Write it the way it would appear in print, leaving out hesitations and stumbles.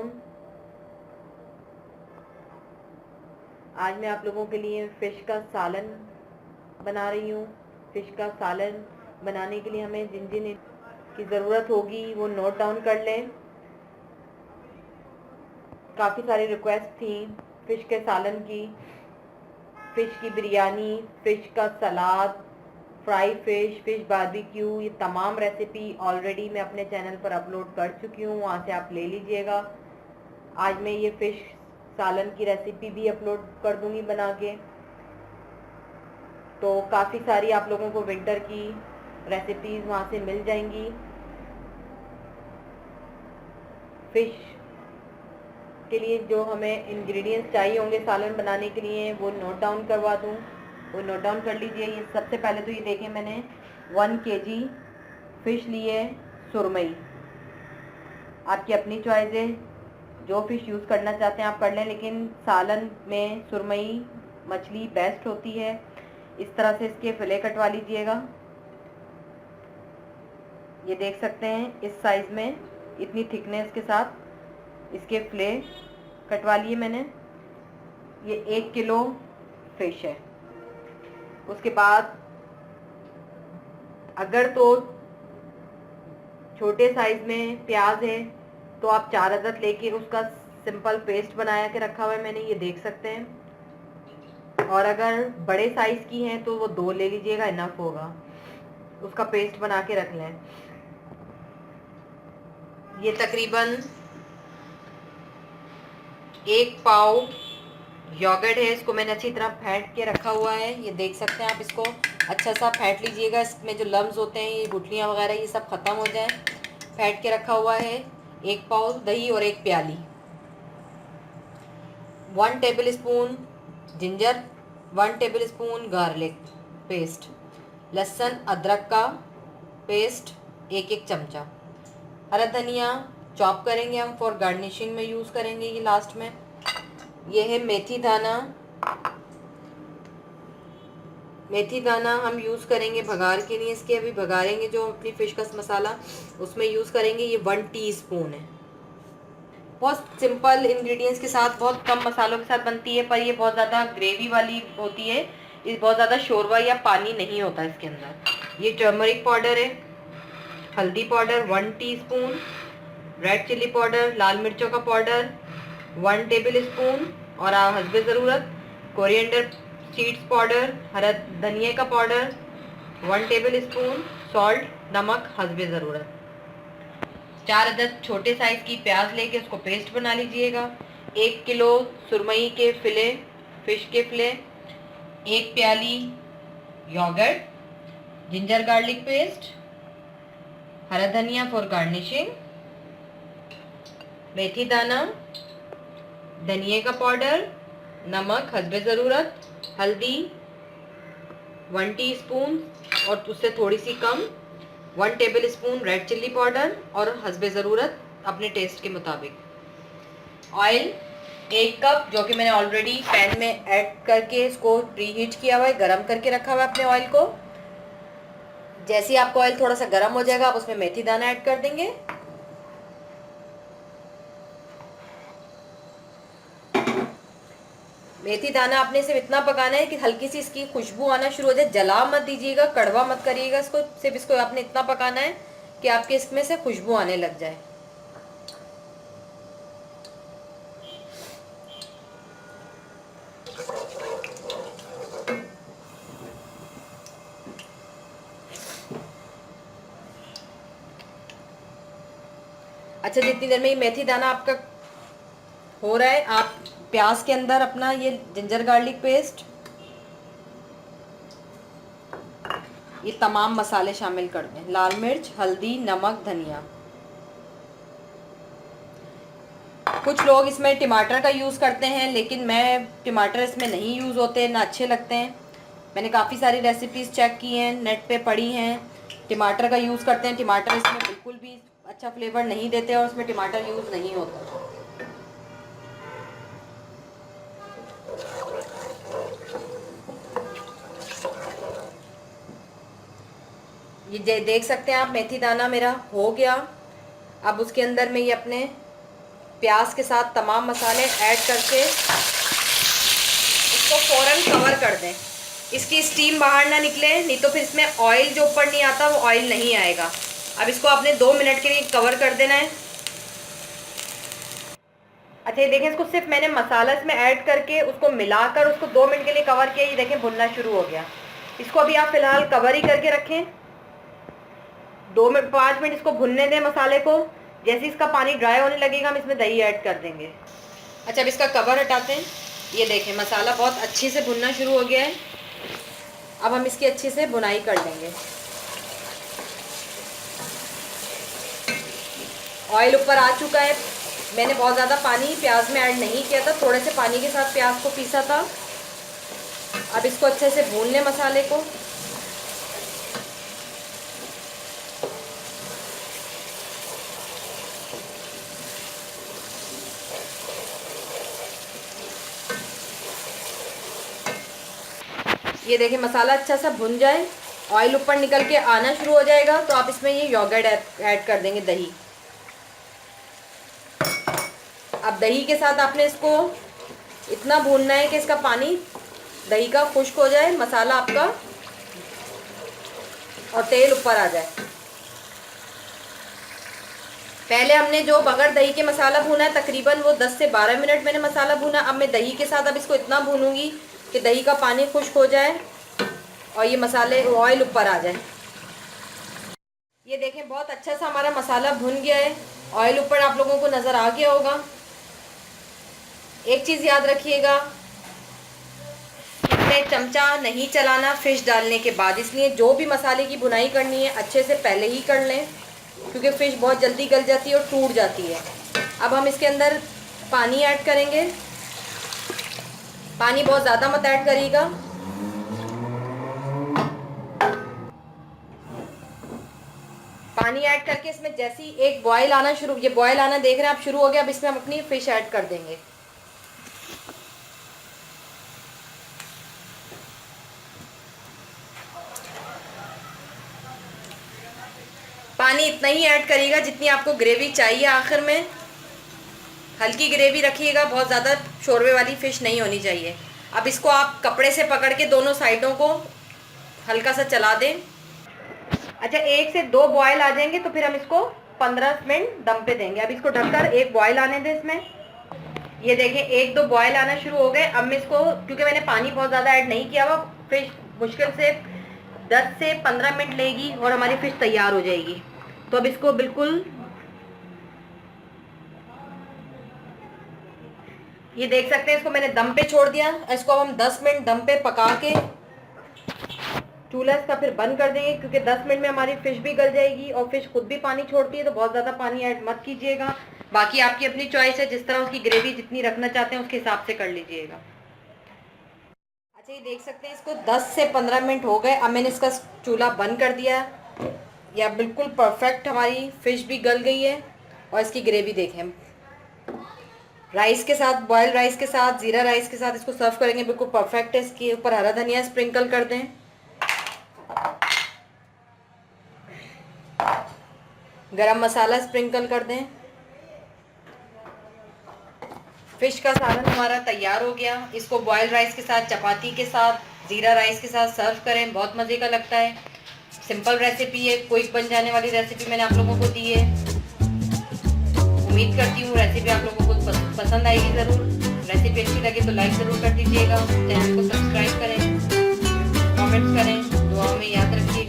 वालेकुम। आज मैं आप लोगों के लिए फ़िश का सालन बना रही हूँ। फ़िश का सालन बनाने के लिए हमें जिन जिन की ज़रूरत होगी वो नोट डाउन कर लें। काफ़ी सारी रिक्वेस्ट थी फ़िश के सालन की, फ़िश की बिरयानी, फ़िश का सलाद, फ्राई फ़िश, फ़िश बारबेक्यू, ये तमाम रेसिपी ऑलरेडी मैं अपने चैनल पर अपलोड कर चुकी हूँ, वहाँ से आप ले लीजिएगा। आज मैं ये फ़िश सालन की रेसिपी भी अपलोड कर दूँगी बना के। तो काफ़ी सारी आप लोगों को विंटर की रेसिपीज़ वहाँ से मिल जाएंगी। फ़िश के लिए जो हमें इंग्रेडिएंट्स चाहिए होंगे सालन बनाने के लिए वो नोट डाउन करवा दूँ, वो नोट डाउन कर लीजिए। ये सबसे पहले तो ये देखें, मैंने 1 kg फ़िश लिए सुरमई। आपकी अपनी चॉइस है, जो फ़िश यूज़ करना चाहते हैं आप कर लें, लेकिन सालन में सुरमई मछली बेस्ट होती है। इस तरह से इसके फिले कटवा लीजिएगा। ये देख सकते हैं इस साइज़ में, इतनी थिकनेस के साथ इसके फिले कटवा लिए मैंने। ये 1 किलो फ़िश है। उसके बाद अगर तो छोटे साइज़ में प्याज है तो आप 4 अदद लेके उसका सिंपल पेस्ट बनाया के रखा हुआ है मैंने, ये देख सकते हैं। और अगर बड़े साइज़ की हैं तो वो 2 ले लीजिएगा, इनफ होगा। उसका पेस्ट बना के रख लें। ये तकरीबन 1 पाव योगर्ट है, इसको मैंने अच्छी तरह फेंट के रखा हुआ है। ये देख सकते हैं आप, इसको अच्छा सा फेंट लीजिएगा। इसमें जो लम्स होते हैं, ये गुठलियाँ वगैरह, ये सब ख़त्म हो जाए। फेंट के रखा हुआ है। 1 पाव दही और 1 प्याली। 1 table spoon ginger, 1 table spoon garlic paste, लहसुन अदरक का पेस्ट 1-1 चमचा। हरा धनिया चॉप करेंगे हम, फॉर गार्निशिंग में यूज़ करेंगे ये लास्ट में। ये है मेथी दाना। मेथी दाना हम यूज़ करेंगे भगार के लिए, इसके अभी भगारेंगे जो अपनी फ़िश का मसाला उसमें यूज़ करेंगे। ये 1 टीस्पून है। बहुत सिंपल इंग्रेडिएंट्स के साथ, बहुत कम मसालों के साथ बनती है, पर ये बहुत ज़्यादा ग्रेवी वाली होती है। ये बहुत ज़्यादा शोरबा या पानी नहीं होता इसके अंदर। ये टर्मरिक पाउडर है, हल्दी powder 1 teaspoon, red chilli powder, लाल मिर्चों का पाउडर 1 टेबल स्पून, और हस्बे ज़रूरत कोरिएंडर सीड्स पाउडर, हरा धनिया का पाउडर 1 टेबल स्पून, सॉल्ट, नमक हस्बे ज़रूरत। 4 अदद छोटे साइज़ की प्याज लेके उसको पेस्ट बना लीजिएगा। 1 किलो सुरमई के फिले, फ़िश के फिले, 1 प्याली योगर्ट, जिंजर गार्लिक पेस्ट, हरा धनिया फॉर गार्निशिंग, मेथी दाना, धनिया का पाउडर, नमक हस्बे ज़रूरत, हल्दी 1 टीस्पून और उससे थोड़ी सी कम, 1 table spoon red chilli powder, और हस्बे ज़रूरत अपने टेस्ट के मुताबिक। ऑयल 1 कप, जो कि मैंने ऑलरेडी पैन में ऐड करके इसको प्री हीट किया हुआ है, गरम करके रखा हुआ है अपने ऑयल को। जैसे ही आपका ऑयल थोड़ा सा गर्म हो जाएगा, आप उसमें मेथी दाना ऐड कर देंगे। मेथी दाना आपने सिर्फ इतना पकाना है कि हल्की सी इसकी खुशबू आना शुरू हो जाए। जला मत दीजिएगा, कड़वा मत करिएगा इसको, सिर्फ इसको आपने इतना पकाना है कि आपके इसमें से खुशबू आने लग जाए। अच्छा, जितनी देर में ये मेथी दाना आपका हो रहा है, आप प्याज के अंदर अपना ये जिंजर गार्लिक पेस्ट, ये तमाम मसाले शामिल कर दें। लाल मिर्च, हल्दी, नमक, धनिया। कुछ लोग इसमें टमाटर का यूज़ करते हैं, लेकिन मैं टमाटर इसमें नहीं यूज़ होते, ना अच्छे लगते हैं। मैंने काफ़ी सारी रेसिपीज़ चेक की हैं, नेट पे पढ़ी हैं, टमाटर का यूज़ करते हैं। टमाटर इसमें बिल्कुल भी अच्छा फ्लेवर नहीं देते और उसमें टमाटर यूज़ नहीं होता। ये देख सकते हैं आप, मेथी दाना मेरा हो गया। अब उसके अंदर मैं ये अपने प्याज के साथ तमाम मसाले ऐड करके इसको फ़ौरन कवर कर दें। इसकी स्टीम बाहर ना निकले, नहीं तो फिर इसमें ऑयल जो ऊपर नहीं आता वो ऑयल नहीं आएगा। अब इसको आपने 2 मिनट के लिए कवर कर देना है। अच्छा ये देखें, इसको सिर्फ मैंने मसाला इसमें ऐड करके उसको मिलाकर उसको 2 मिनट के लिए कवर किया। ये देखें भुनना शुरू हो गया। इसको अभी आप फ़िलहाल कवर ही करके रखें। 5 मिनट इसको भुनने दें मसाले को। जैसे इसका पानी ड्राई होने लगेगा हम इसमें दही ऐड कर देंगे। अच्छा अब इसका कवर हटाते हैं। ये देखें मसाला बहुत अच्छे से भुनना शुरू हो गया है। अब हम इसकी अच्छे से भुनाई कर लेंगे। ऑयल ऊपर आ चुका है। मैंने बहुत ज़्यादा पानी प्याज में ऐड नहीं किया था, थोड़े से पानी के साथ प्याज को पीसा था। अब इसको अच्छे से भून लें मसाले को। ये देखिए मसाला अच्छा सा भुन जाए, ऑयल ऊपर निकल के आना शुरू हो जाएगा तो आप इसमें ये योगर्ट ऐड कर देंगे, दही। अब दही के साथ आपने इसको इतना भूनना है कि इसका पानी दही का खुश्क हो जाए, मसाला आपका और तेल ऊपर आ जाए। पहले हमने जो बगैर दही के मसाला भूना है तकरीबन वो 10 से 12 मिनट मैंने मसाला भूना। अब मैं दही के साथ अब इसको इतना भूनूंगी कि दही का पानी खुश्क हो जाए और ये मसाले ऑयल ऊपर आ जाए। ये देखें बहुत अच्छा सा हमारा मसाला भुन गया है, ऑयल ऊपर आप लोगों को नज़र आ गया होगा। एक चीज़ याद रखिएगा, इसमें चमचा नहीं चलाना फ़िश डालने के बाद, इसलिए जो भी मसाले की भुनाई करनी है अच्छे से पहले ही कर लें, क्योंकि फ़िश बहुत जल्दी गल जाती है और टूट जाती है। अब हम इसके अंदर पानी ऐड करेंगे। पानी बहुत ज़्यादा मत ऐड करिएगा। पानी ऐड करके इसमें जैसे ही एक बॉयल आना शुरू, ये बॉयल आना देख रहे हैं आप शुरू हो गया। अब इसमें हम अपनी फ़िश ऐड कर देंगे। पानी इतना ही ऐड करिएगा जितनी आपको ग्रेवी चाहिए। आखिर में हल्की ग्रेवी रखिएगा, बहुत ज़्यादा शोरबे वाली फ़िश नहीं होनी चाहिए। अब इसको आप कपड़े से पकड़ के दोनों साइडों को हल्का सा चला दें। अच्छा 1 से 2 बॉयल आ जाएंगे तो फिर हम इसको 15 मिनट दम पे देंगे। अब इसको ढककर 1 बॉयल आने दें इसमें। ये देखें 1-2 बॉयल आना शुरू हो गए। अब मैं इसको, क्योंकि मैंने पानी बहुत ज़्यादा ऐड नहीं किया हुआ, फ़िश मुश्किल से 10 से 15 मिनट लेगी और हमारी फ़िश तैयार हो जाएगी। तो अब इसको बिल्कुल, ये देख सकते हैं इसको मैंने दम पे छोड़ दिया। इसको अब हम 10 मिनट दम पे पका के चूल्हा इसका फिर बंद कर देंगे, क्योंकि 10 मिनट में हमारी फ़िश भी गल जाएगी और फ़िश खुद भी पानी छोड़ती है, तो बहुत ज़्यादा पानी ऐड मत कीजिएगा। बाकी आपकी अपनी चॉइस है, जिस तरह उसकी ग्रेवी जितनी रखना चाहते हैं उसके हिसाब से कर लीजिएगा। अच्छा ये देख सकते हैं इसको 10 से 15 मिनट हो गए। अब मैंने इसका चूल्हा बंद कर दिया। या बिल्कुल परफेक्ट हमारी फ़िश भी गल गई है और इसकी ग्रेवी देखें। राइस के साथ, बॉयल राइस के साथ, ज़ीरा राइस के साथ इसको सर्व करेंगे, बिल्कुल परफेक्ट है। इसके ऊपर हरा धनिया स्प्रिंकल कर दें। गरम मसाला स्प्रिंकल कर दें। फ़िश का सालन हमारा तैयार हो गया। इसको बॉयल राइस के साथ, चपाती के साथ, ज़ीरा राइस के साथ सर्व करें, बहुत मज़े का लगता है। सिंपल रेसिपी है, क्विक बन जाने वाली रेसिपी मैंने आप लोगों को दी है। उम्मीद करती हूँ रेसिपी आप लोगों को पसंद आएगी ज़रूर। रेसिपी अच्छी लगे तो लाइक ज़रूर कर दीजिएगा, चैनल को सब्सक्राइब करें, कमेंट्स करें, दुआओं में याद रखिए।